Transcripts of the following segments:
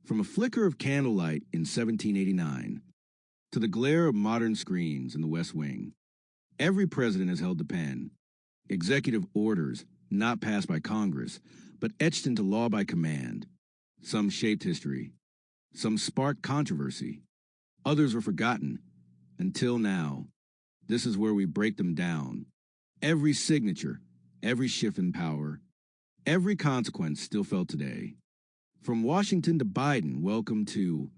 From a flicker of candlelight in 1789 to the glare of modern screens in the West Wing, every president has held the pen. Executive orders not passed by Congress, but etched into law by command. Some shaped history. Some sparked controversy. Others were forgotten. Until now. This is where we break them down. Every signature, every shift in power, every consequence still felt today. From Washington to Biden, welcome to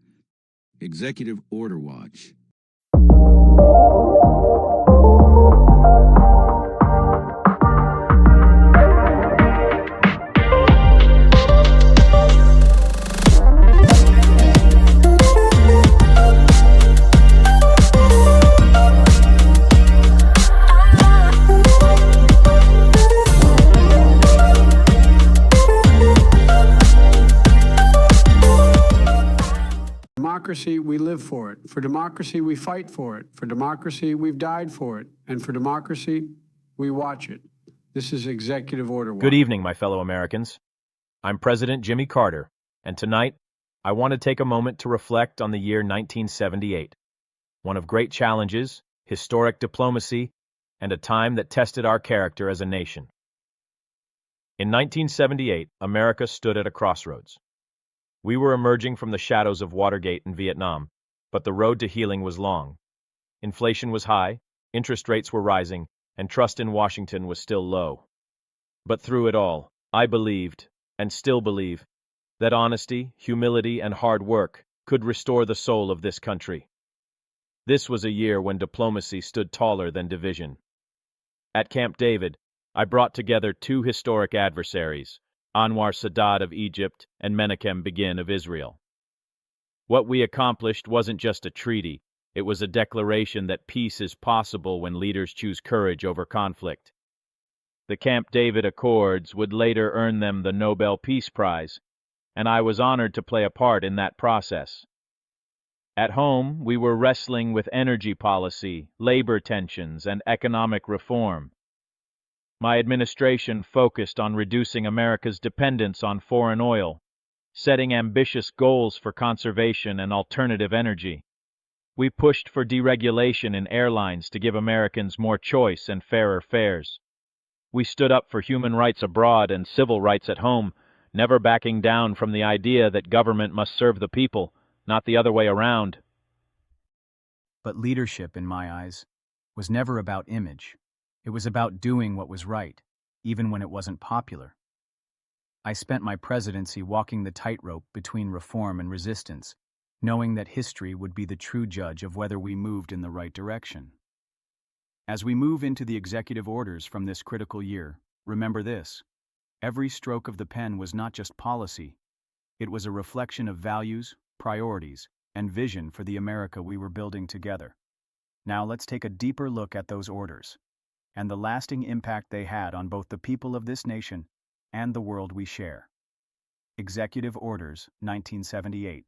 Executive Order Watch. Democracy, we live for it. For democracy, we fight for it. For democracy, we've died for it. And for democracy, we watch it. This is Executive Order Watch. Good evening, my fellow Americans. I'm President Jimmy Carter, and tonight, I want to take a moment to reflect on the year 1978, one of great challenges, historic diplomacy, and a time that tested our character as a nation. In 1978, America stood at a crossroads. We were emerging from the shadows of Watergate and Vietnam, but the road to healing was long. Inflation was high, interest rates were rising, and trust in Washington was still low. But through it all, I believed, and still believe, that honesty, humility, and hard work could restore the soul of this country. This was a year when diplomacy stood taller than division. At Camp David, I brought together two historic adversaries, Anwar Sadat of Egypt and Menachem Begin of Israel. What we accomplished wasn't just a treaty, it was a declaration that peace is possible when leaders choose courage over conflict. The Camp David Accords would later earn them the Nobel Peace Prize, and I was honored to play a part in that process. At home, we were wrestling with energy policy, labor tensions, and economic reform. My administration focused on reducing America's dependence on foreign oil, setting ambitious goals for conservation and alternative energy. We pushed for deregulation in airlines to give Americans more choice and fairer fares. We stood up for human rights abroad and civil rights at home, never backing down from the idea that government must serve the people, not the other way around. But leadership, in my eyes, was never about image. It was about doing what was right, even when it wasn't popular. I spent my presidency walking the tightrope between reform and resistance, knowing that history would be the true judge of whether we moved in the right direction. As we move into the executive orders from this critical year, remember this: every stroke of the pen was not just policy, it was a reflection of values, priorities, and vision for the America we were building together. Now let's take a deeper look at those orders and the lasting impact they had on both the people of this nation and the world we share. Executive Orders, 1978.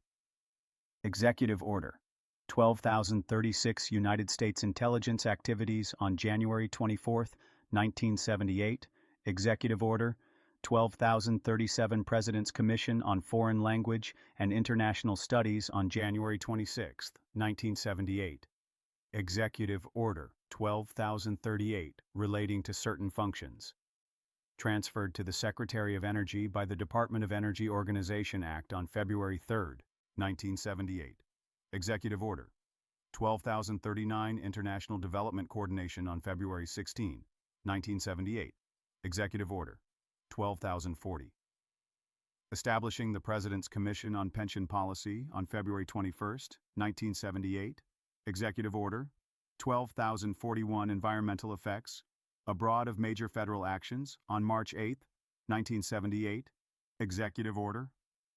Executive Order, 12,036 United States Intelligence Activities on January 24, 1978. Executive Order, 12,037 President's Commission on Foreign Language and International Studies on January 26, 1978. Executive Order 12,038 relating to certain functions. Transferred to the Secretary of Energy by the Department of Energy Organization Act on February 3, 1978. Executive Order 12,039 International Development Coordination on February 16, 1978. Executive Order 12,040. Establishing the President's Commission on Pension Policy on February 21, 1978. Executive Order 12,041 Environmental Effects, abroad of major federal actions on March 8, 1978. Executive Order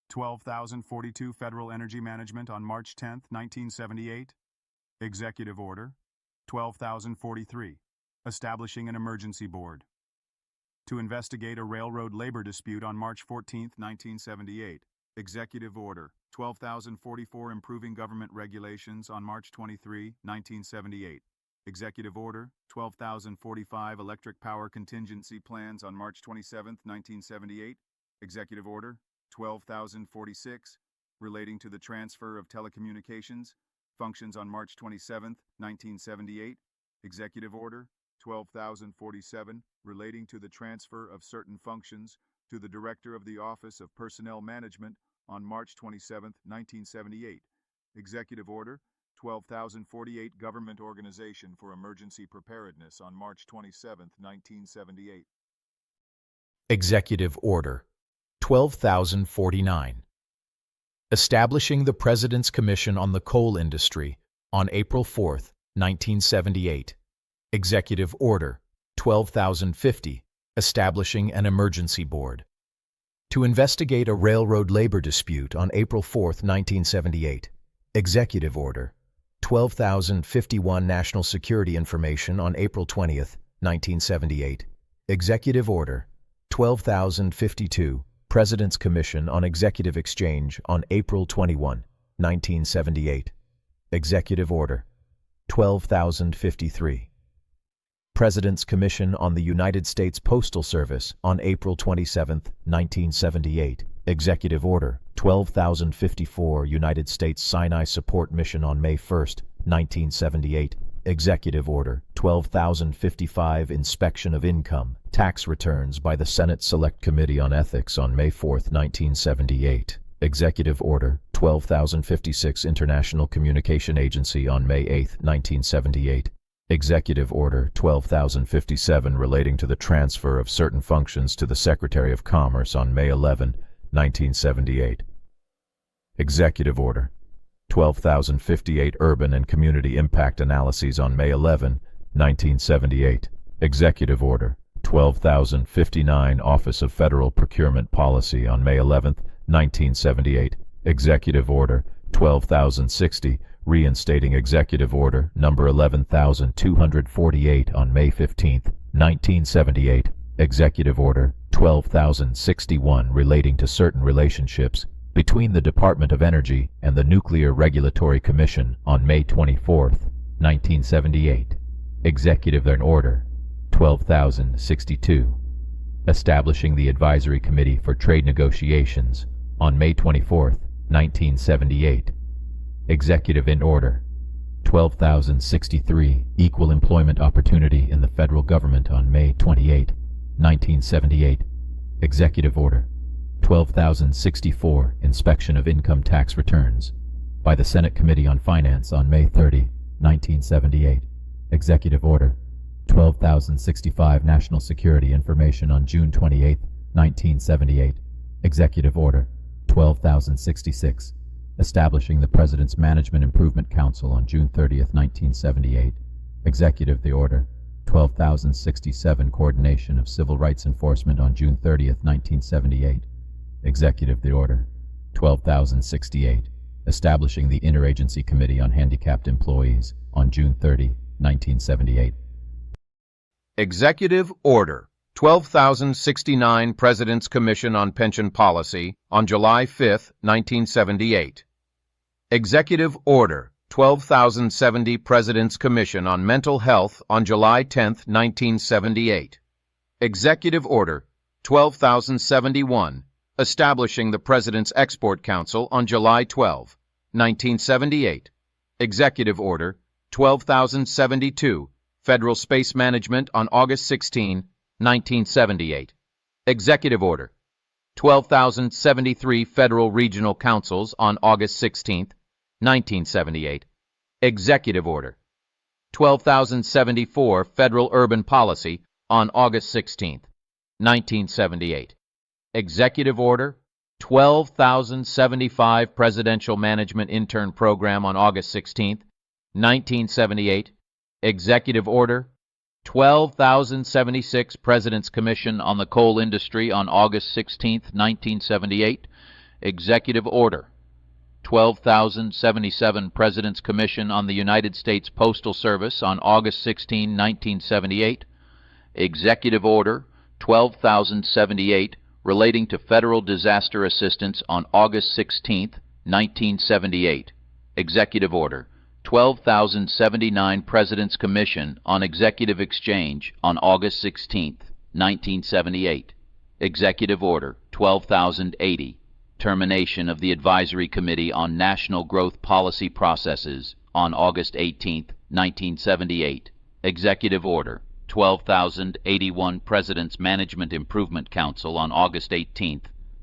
12,042 Federal Energy Management on March 10, 1978. Executive Order 12,043 Establishing an Emergency Board to investigate a railroad labor dispute on March 14, 1978. Executive Order 12,044 Improving Government Regulations on March 23, 1978. Executive Order 12,045 Electric Power Contingency Plans on March 27, 1978. Executive Order 12,046 relating to the transfer of telecommunications functions on March 27, 1978. Executive Order 12,047 relating to the transfer of certain functions to the Director of the Office of Personnel Management on March 27, 1978. Executive Order 12,048 Government Organization for Emergency Preparedness on March 27, 1978. Executive Order 12,049. Establishing the President's Commission on the Coal Industry on April 4, 1978. Executive Order 12,050. Establishing an Emergency Board. To investigate a railroad labor dispute on April 4, 1978. Executive Order 12,051. National Security Information on April 20, 1978. Executive Order 12,052. President's Commission on Executive Exchange on April 21, 1978. Executive Order 12,053. President's Commission on the United States Postal Service on April 27, 1978. Executive Order 12,054. United States Sinai Support Mission on May 1, 1978. Executive Order 12,055. Inspection of Income Tax Returns by the Senate Select Committee on Ethics on May 4, 1978. Executive Order 12,056. International Communication Agency on May 8, 1978. Executive Order 12,057 relating to the transfer of certain functions to the Secretary of Commerce on May 11, 1978. Executive Order 12,058 Urban and Community Impact Analyses on May 11, 1978. Executive Order 12,059 Office of Federal Procurement Policy on May 11, 1978. Executive Order 12,060 Reinstating Executive Order Number 11,248 on May 15, 1978. Executive Order 12,061 relating to certain relationships between the Department of Energy and the Nuclear Regulatory Commission on May 24, 1978. Executive Order 12,062. Establishing the Advisory Committee for Trade Negotiations on May 24, 1978. Executive Order 12,063. Equal Employment Opportunity in the Federal Government on May 28, 1978. Executive Order 12,064. Inspection of Income Tax Returns by the Senate Committee on Finance on May 30, 1978. Executive Order 12,065. National Security Information on June 28, 1978. Executive Order 12,066. Establishing the President's Management Improvement Council on June 30, 1978. Executive Order 12,067. Coordination of Civil Rights Enforcement on June 30, 1978. Executive Order 12,068. Establishing the Interagency Committee on Handicapped Employees on June 30, 1978. Executive Order 12,069 President's Commission on Pension Policy on July 5, 1978. Executive Order 12,070 President's Commission on Mental Health on July 10, 1978. Executive Order 12,071 Establishing the President's Export Council on July 12, 1978. Executive Order 12,072 Federal Space Management on August 16, 1978. Executive Order 12,073 Federal Regional Councils on August 16, 1978. Executive Order 12,074 Federal Urban Policy on August 16, 1978. Executive Order 12,075 Presidential Management Intern Program on August 16, 1978. Executive Order 12,076 President's Commission on the Coal Industry on August 16, 1978. Executive Order 12,077 President's Commission on the United States Postal Service on August 16, 1978. Executive Order 12,078 relating to federal disaster assistance on August 16, 1978. Executive Order 12,079 President's Commission on Executive Exchange on August 16, 1978. Executive Order 12,080 Termination of the Advisory Committee on National Growth Policy Processes on August 18, 1978. Executive Order 12,081 President's Management Improvement Council on August 18,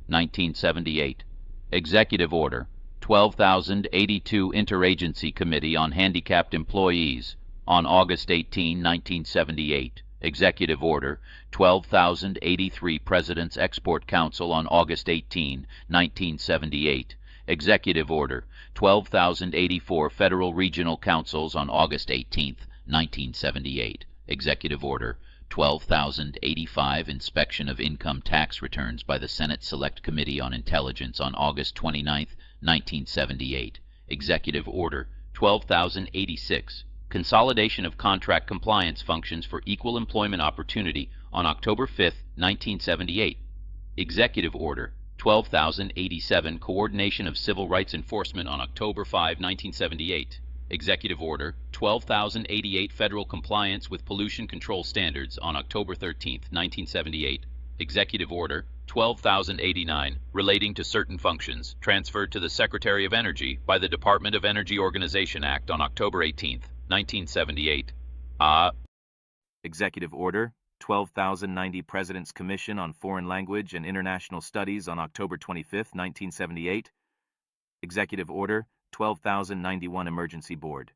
1978. Executive Order 12,082 Interagency Committee on Handicapped Employees on August 18, 1978. Executive Order 12,083 President's Export Council on August 18, 1978. Executive Order 12,084 Federal Regional Councils on August 18, 1978. Executive Order 12,085 Inspection of Income Tax Returns by the Senate Select Committee on Intelligence on August 29, 1978. Executive Order 12,086 Consolidation of Contract Compliance Functions for Equal Employment Opportunity on October 5, 1978. Executive Order 12,087 Coordination of Civil Rights Enforcement on October 5, 1978. Executive Order 12,088 Federal Compliance with Pollution Control Standards on October 13, 1978. Executive Order 12,089 relating to certain functions transferred to the Secretary of Energy by the Department of Energy Organization Act on October 18, 1978. Executive Order 12,090 President's Commission on Foreign Language and International Studies on October 25, 1978. Executive Order 12,091 Emergency Board.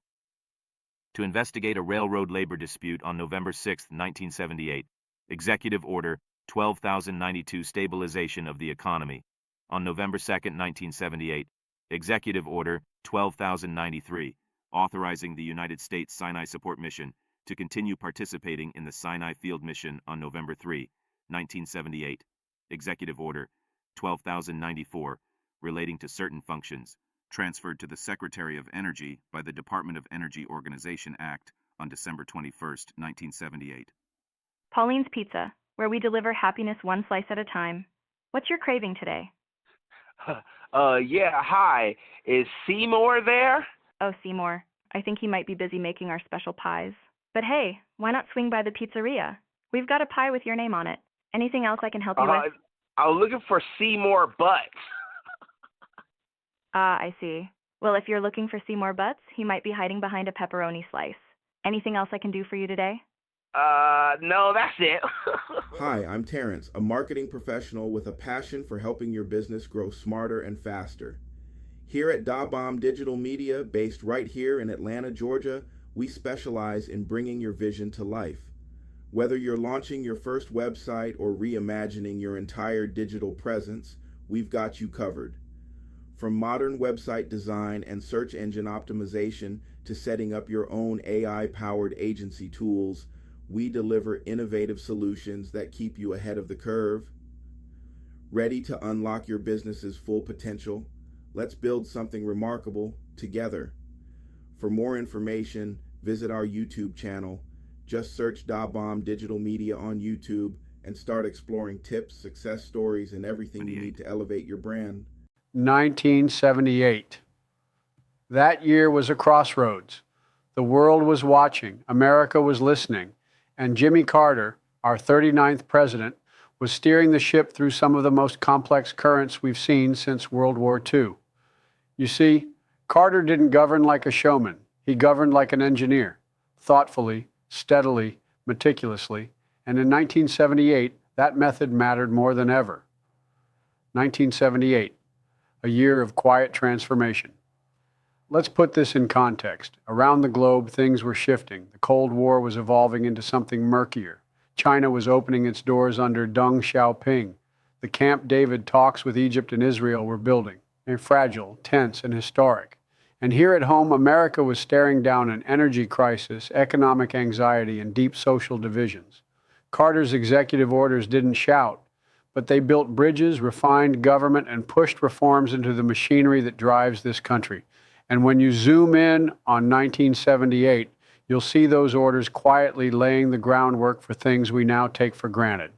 To investigate a railroad labor dispute on November 6, 1978. Executive Order 12,092 Stabilization of the Economy on November 2, 1978. Executive Order 12,093 authorizing the United States Sinai Support Mission to continue participating in the Sinai Field Mission on November 3, 1978. Executive Order 12,094 relating to certain functions transferred to the Secretary of Energy by the Department of Energy Organization Act on December 21, 1978. Pauline's Pizza, where we deliver happiness one slice at a time. What's your craving today? Yeah, hi. Is Seymour there? Oh, Seymour. I think he might be busy making our special pies. But hey, why not swing by the pizzeria? We've got a pie with your name on it. Anything else I can help you with? I was looking for Seymour Butts. Ah, I see. Well, if you're looking for Seymour Butts, he might be hiding behind a pepperoni slice. Anything else I can do for you today? No, that's it. Hi, I'm Terrence, a marketing professional with a passion for helping your business grow smarter and faster. Here at DaBomb Digital Media, based right here in Atlanta, Georgia, we specialize in bringing your vision to life. Whether you're launching your first website or reimagining your entire digital presence, we've got you covered. From modern website design and search engine optimization to setting up your own AI-powered agency tools, we deliver innovative solutions that keep you ahead of the curve. Ready to unlock your business's full potential? Let's build something remarkable together. For more information, visit our YouTube channel. Just search DaBomb Digital Media on YouTube and start exploring tips, success stories, and everything you need to elevate your brand. 1978. That year was a crossroads. The world was watching, America was listening, and Jimmy Carter, our 39th president, was steering the ship through some of the most complex currents we've seen since World War II. You see, Carter didn't govern like a showman. He governed like an engineer, thoughtfully, steadily, meticulously, and in 1978, that method mattered more than ever. 1978. A year of quiet transformation. Let's put this in context. Around the globe, things were shifting. The Cold War was evolving into something murkier. China was opening its doors under Deng Xiaoping. The Camp David talks with Egypt and Israel were building. They're fragile, tense, and historic. And here at home, America was staring down an energy crisis, economic anxiety, and deep social divisions. Carter's executive orders didn't shout, but they built bridges, refined government, and pushed reforms into the machinery that drives this country. And when you zoom in on 1978, you'll see those orders quietly laying the groundwork for things we now take for granted.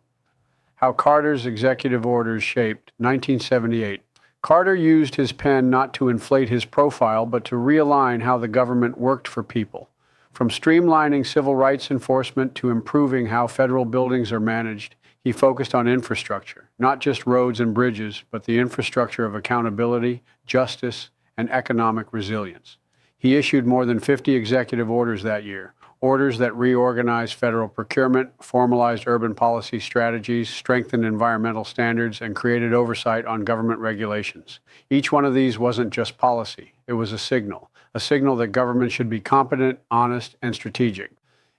How Carter's executive orders shaped 1978. Carter used his pen not to inflate his profile, but to realign how the government worked for people. From streamlining civil rights enforcement to improving how federal buildings are managed, he focused on infrastructure, not just roads and bridges, but the infrastructure of accountability, justice, and economic resilience. He issued more than 50 executive orders that year, orders that reorganized federal procurement, formalized urban policy strategies, strengthened environmental standards, and created oversight on government regulations. Each one of these wasn't just policy, it was a signal that government should be competent, honest, and strategic.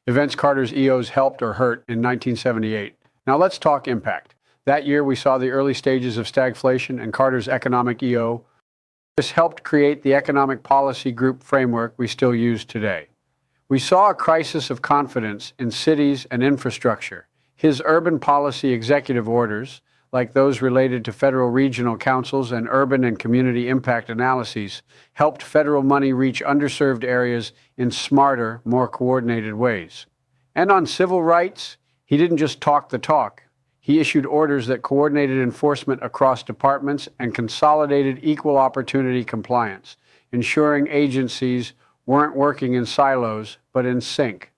Events Carter's EOs helped or hurt in 1978. Now let's talk impact. That year we saw the early stages of stagflation and Carter's economic EO. This helped create the economic policy group framework we still use today. We saw a crisis of confidence in cities and infrastructure. His urban policy executive orders, like those related to federal regional councils and urban and community impact analyses, helped federal money reach underserved areas in smarter, more coordinated ways. And on civil rights, he didn't just talk the talk. He issued orders that coordinated enforcement across departments and consolidated equal opportunity compliance, ensuring agencies weren't working in silos, but in sync.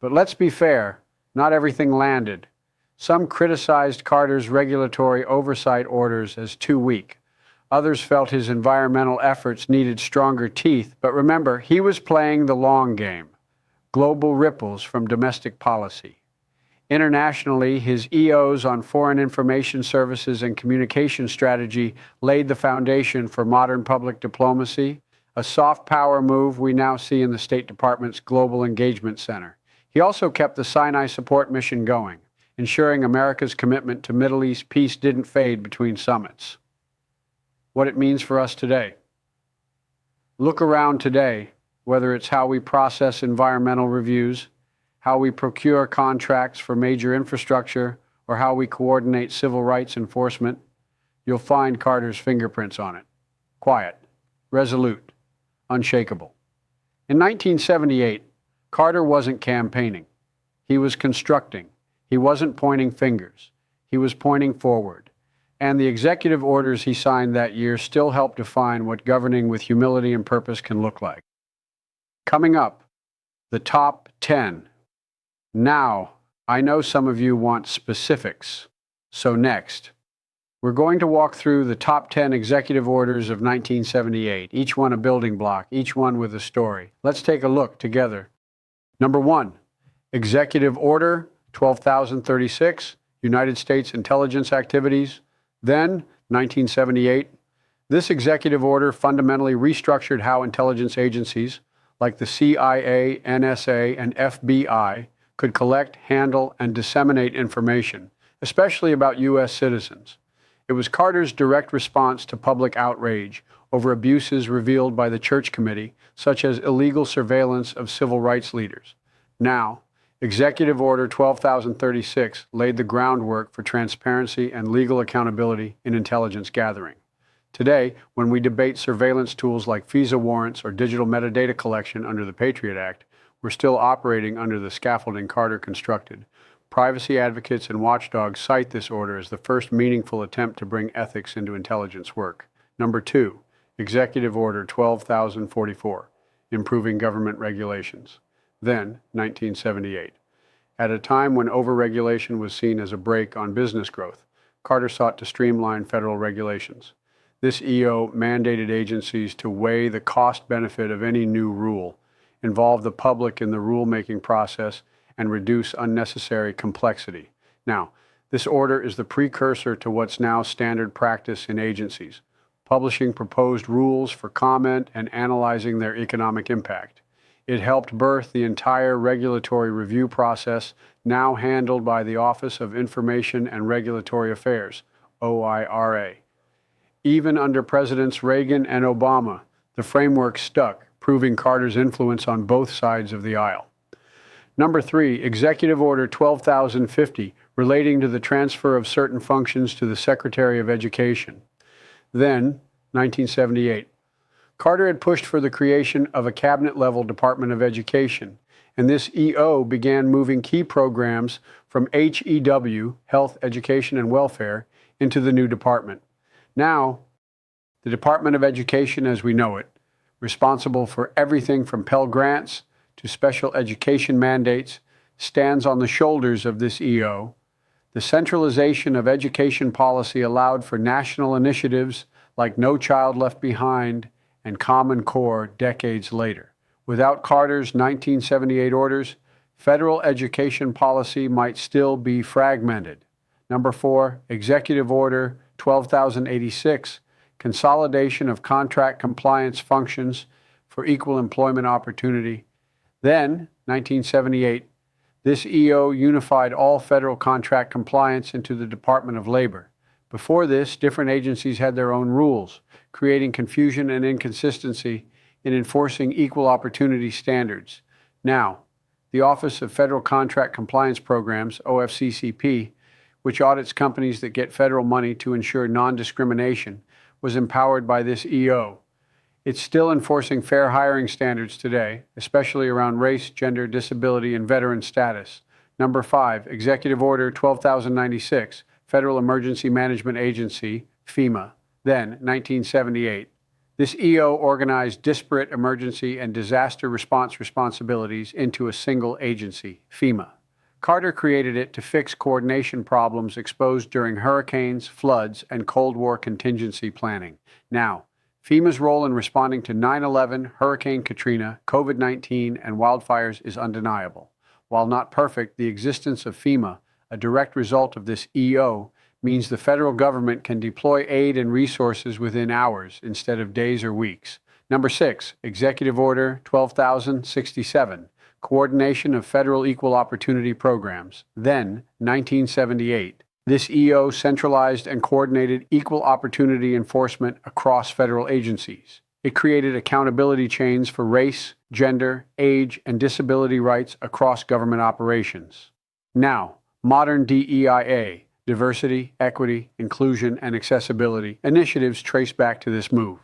But let's be fair, not everything landed. Some criticized Carter's regulatory oversight orders as too weak. Others felt his environmental efforts needed stronger teeth, but remember, he was playing the long game. Global ripples from domestic policy. Internationally, his EOs on foreign information services and communication strategy laid the foundation for modern public diplomacy, a soft power move we now see in the State Department's Global Engagement Center. He also kept the Sinai Support Mission going, ensuring America's commitment to Middle East peace didn't fade between summits. What it means for us today. Look around today, whether it's how we process environmental reviews, how we procure contracts for major infrastructure, or how we coordinate civil rights enforcement, you'll find Carter's fingerprints on it. Quiet, resolute, unshakable. In 1978, Carter wasn't campaigning. He was constructing. He wasn't pointing fingers. He was pointing forward. And the executive orders he signed that year still help define what governing with humility and purpose can look like. Coming up, the top 10. Now, I know some of you want specifics. So next, we're going to walk through the top 10 executive orders of 1978, each one a building block, each one with a story. Let's take a look together. Number 1, Executive Order 12,036, United States Intelligence Activities. Then, 1978, this executive order fundamentally restructured how intelligence agencies, like the CIA, NSA, and FBI, could collect, handle, and disseminate information, especially about U.S. citizens. It was Carter's direct response to public outrage over abuses revealed by the Church Committee, such as illegal surveillance of civil rights leaders. Now, Executive Order 12,036 laid the groundwork for transparency and legal accountability in intelligence gathering. Today, when we debate surveillance tools like FISA warrants or digital metadata collection under the Patriot Act, we're still operating under the scaffolding Carter constructed. Privacy advocates and watchdogs cite this order as the first meaningful attempt to bring ethics into intelligence work. Number 2, Executive Order 12,044, Improving Government Regulations. Then, 1978. At a time when overregulation was seen as a brake on business growth, Carter sought to streamline federal regulations. This EO mandated agencies to weigh the cost-benefit of any new rule, involve the public in the rulemaking process, and reduce unnecessary complexity. Now, this order is the precursor to what's now standard practice in agencies, publishing proposed rules for comment and analyzing their economic impact. It helped birth the entire regulatory review process, now handled by the Office of Information and Regulatory Affairs, OIRA. Even under Presidents Reagan and Obama, the framework stuck, proving Carter's influence on both sides of the aisle. Number 3, Executive Order 12,050, relating to the transfer of certain functions to the Secretary of Education. Then, 1978. Carter had pushed for the creation of a cabinet-level Department of Education, and this EO began moving key programs from HEW, Health, Education, and Welfare, into the new department. Now, the Department of Education as we know it, responsible for everything from Pell Grants to special education mandates, stands on the shoulders of this EO. The centralization of education policy allowed for national initiatives like No Child Left Behind and Common Core decades later. Without Carter's 1978 orders, federal education policy might still be fragmented. Number 4, Executive Order 12,086, consolidation of contract compliance functions for equal employment opportunity. Then, 1978, this EO unified all federal contract compliance into the Department of Labor. Before this, different agencies had their own rules, creating confusion and inconsistency in enforcing equal opportunity standards. Now, the Office of Federal Contract Compliance Programs, OFCCP, which audits companies that get federal money to ensure non-discrimination, was empowered by this EO. It's still enforcing fair hiring standards today, especially around race, gender, disability, and veteran status. Number 5, Executive Order 12,096, Federal Emergency Management Agency, FEMA, then 1978. This EO organized disparate emergency and disaster response responsibilities into a single agency, FEMA. Carter created it to fix coordination problems exposed during hurricanes, floods, and Cold War contingency planning. Now, FEMA's role in responding to 9/11, Hurricane Katrina, COVID-19, and wildfires is undeniable. While not perfect, the existence of FEMA, a direct result of this EO, means the federal government can deploy aid and resources within hours instead of days or weeks. Number 6, Executive Order 12,067, coordination of federal equal opportunity programs, then 1978. This EO centralized and coordinated equal opportunity enforcement across federal agencies. It created accountability chains for race, gender, age, and disability rights across government operations. Now, modern DEIA, diversity, equity, inclusion, and accessibility initiatives trace back to this move.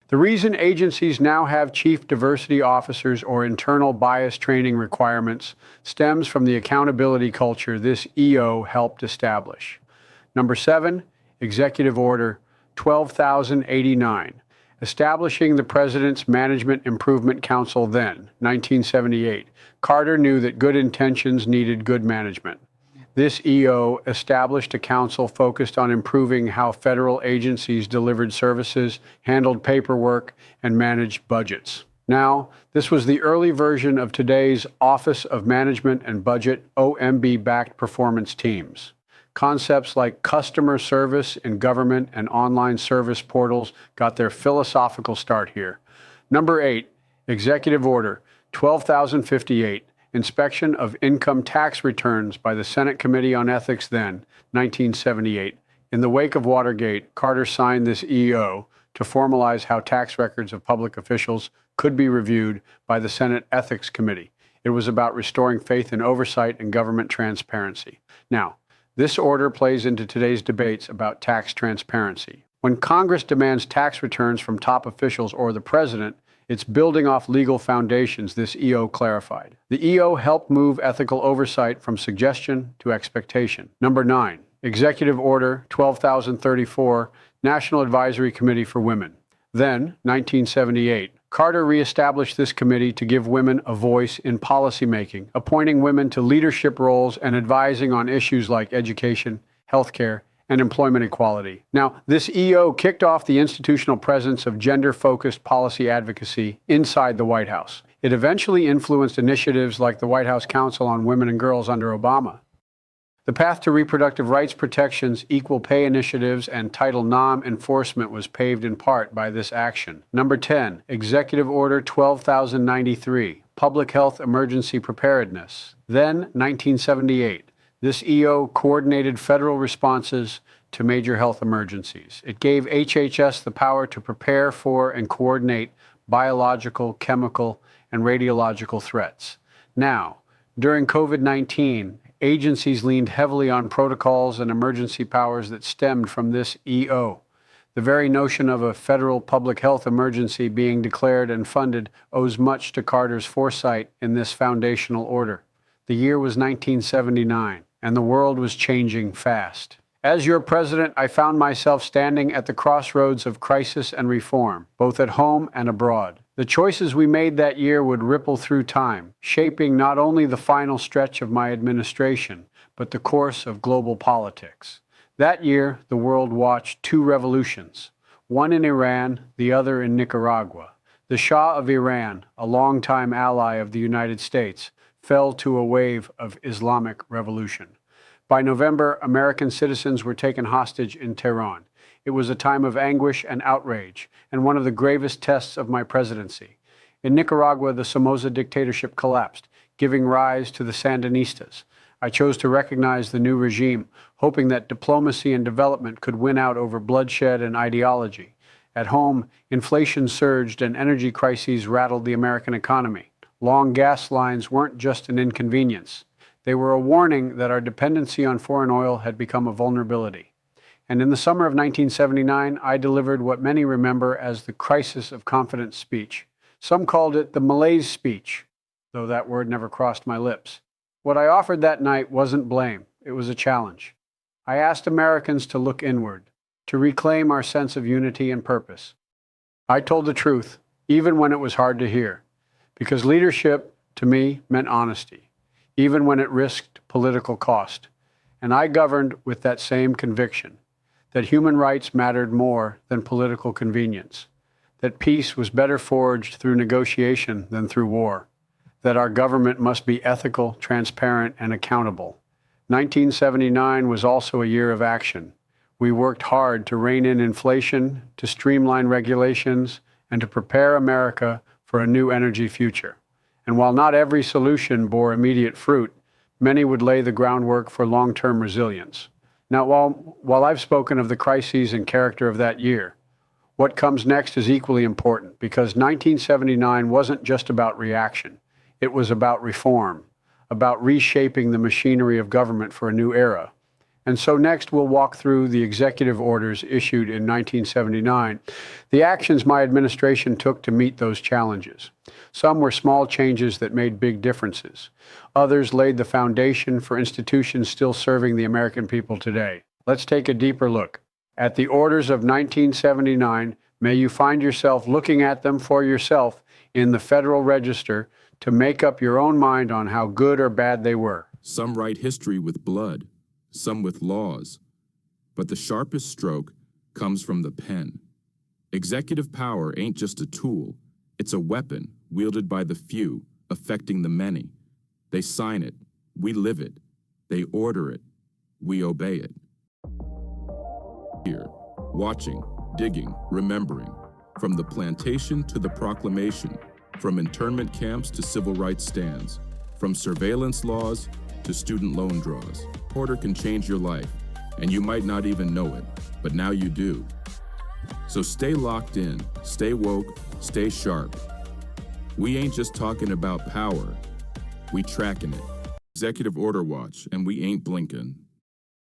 The reason agencies now have chief diversity officers or internal bias training requirements stems from the accountability culture this EO helped establish. Number 7, Executive Order 12,089, establishing the President's Management Improvement Council then, 1978. Carter knew that good intentions needed good management. This EO established a council focused on improving how federal agencies delivered services, handled paperwork, and managed budgets. Now, this was the early version of today's Office of Management and Budget, OMB-backed performance teams. Concepts like customer service in government and online service portals got their philosophical start here. Number 8, Executive Order 12,058. Inspection of income tax returns by the Senate Committee on Ethics then, 1978. In the wake of Watergate, Carter signed this EO to formalize how tax records of public officials could be reviewed by the Senate Ethics Committee. It was about restoring faith in oversight and government transparency. Now, this order plays into today's debates about tax transparency. When Congress demands tax returns from top officials or the president, it's building off legal foundations, this EO clarified. The EO helped move ethical oversight from suggestion to expectation. Number 9, Executive Order 12,034, National Advisory Committee for Women. Then, 1978, Carter reestablished this committee to give women a voice in policymaking, appointing women to leadership roles and advising on issues like education, healthcare, and employment equality. Now, this EO kicked off the institutional presence of gender-focused policy advocacy inside the White House. It eventually influenced initiatives like the White House Council on Women and Girls under Obama. The path to reproductive rights protections, equal pay initiatives, and Title IX enforcement was paved in part by this action. Number 10, Executive Order 12,093, Public Health Emergency Preparedness. Then, 1978. This EO coordinated federal responses to major health emergencies. It gave HHS the power to prepare for and coordinate biological, chemical, and radiological threats. Now, during COVID-19, agencies leaned heavily on protocols and emergency powers that stemmed from this EO. The very notion of a federal public health emergency being declared and funded owes much to Carter's foresight in this foundational order. The year was 1979. And the world was changing fast. As your president, I found myself standing at the crossroads of crisis and reform, both at home and abroad. The choices we made that year would ripple through time, shaping not only the final stretch of my administration, but the course of global politics. That year, the world watched two revolutions, one in Iran, the other in Nicaragua. The Shah of Iran, a longtime ally of the United States, fell to a wave of Islamic revolution. By November, American citizens were taken hostage in Tehran. It was a time of anguish and outrage, and one of the gravest tests of my presidency. In Nicaragua, the Somoza dictatorship collapsed, giving rise to the Sandinistas. I chose to recognize the new regime, hoping that diplomacy and development could win out over bloodshed and ideology. At home, inflation surged and energy crises rattled the American economy. Long gas lines weren't just an inconvenience. They were a warning that our dependency on foreign oil had become a vulnerability. And in the summer of 1979, I delivered what many remember as the crisis of confidence speech. Some called it the malaise speech, though that word never crossed my lips. What I offered that night wasn't blame, it was a challenge. I asked Americans to look inward, to reclaim our sense of unity and purpose. I told the truth, even when it was hard to hear, because leadership, to me, meant honesty, even when it risked political cost. And I governed with that same conviction, that human rights mattered more than political convenience, that peace was better forged through negotiation than through war, that our government must be ethical, transparent, and accountable. 1979 was also a year of action. We worked hard to rein in inflation, to streamline regulations, and to prepare America for a new energy future. And while not every solution bore immediate fruit, many would lay the groundwork for long-term resilience. Now, while I've spoken of the crises and character of that year, what comes next is equally important, because 1979 wasn't just about reaction. It was about reform, about reshaping the machinery of government for a new era. And so next we'll walk through the executive orders issued in 1979, the actions my administration took to meet those challenges. Some were small changes that made big differences. Others laid the foundation for institutions still serving the American people today. Let's take a deeper look. At the orders of 1979, may you find yourself looking at them for yourself in the Federal Register to make up your own mind on how good or bad they were. Some write history with blood, some with laws, but the sharpest stroke comes from the pen. Executive power ain't just a tool, it's a weapon wielded by the few, affecting the many. They sign it, we live it, they order it, we obey it. Here, watching, digging, remembering, from the plantation to the proclamation, from internment camps to civil rights stands, from surveillance laws to student loan draws. Order can change your life, and you might not even know it, but now you do. So stay locked in, stay woke, stay sharp. We ain't just talking about power, we tracking it. Executive Order Watch, and we ain't blinking.